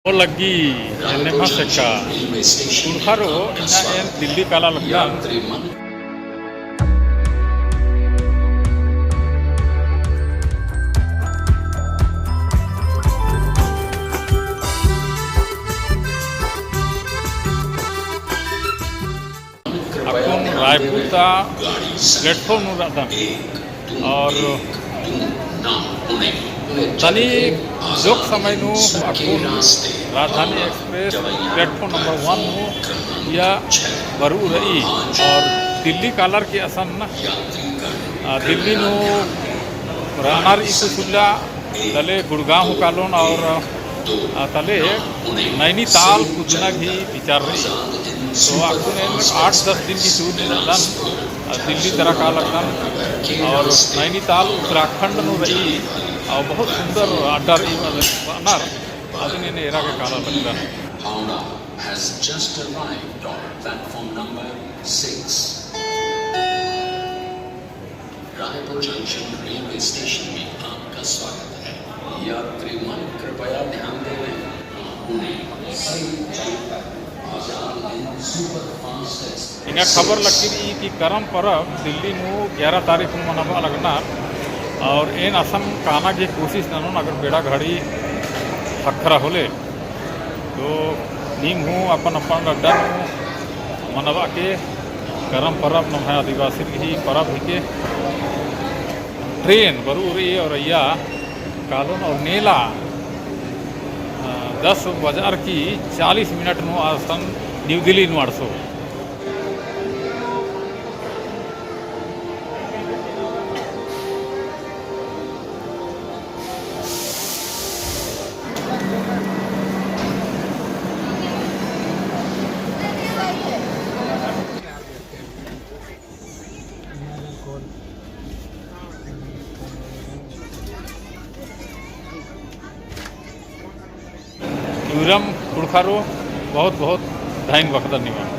lagi ini maseka Unharo ina en Delhi kala lagyan akun Raipur ta platform रहता और तनी joke समय नु अकुन राजधानी एक्सप्रेस प्लेटफॉर्म नंबर 1 नु या बरू रही और दिल्ली कालर के असन ना दिल्ली नु रानार इको चुल्ला तले गुड़गांव कालोन और तले नैनीताल कुदना भी विचार रही तो अकुन 8-10 दिन की टूर दन दिल्ली तरह का लगन और नैनीताल उत्तराखंड नु रही और बहुत सुंदर अड्डा रही अनार अदने ने एरा के काला लगन Howrah has just arrived on platform number 6. Raipur junction railway station में आपका स्वागत है। यात्रीगण कृपया ध्यान दें इन्हें खबर लगती थी कि करम परब दिल्ली नु 11 तारीख को मनावा लगना और इन असम काना की कोशिश ननो अगर बेड़ा घड़ी खखरा होले तो नीम हूँ अपन अपन अड्डा मनवा के करम परब न है आदिवासी ही परब ही के ट्रेन बरूरी और या कालोन और नेला 10 बजार की 40 मिनट नु आसन न्यू दिल्ली नु आड़सो विरम कुड़खारो बहुत बहुत धन्यवाद।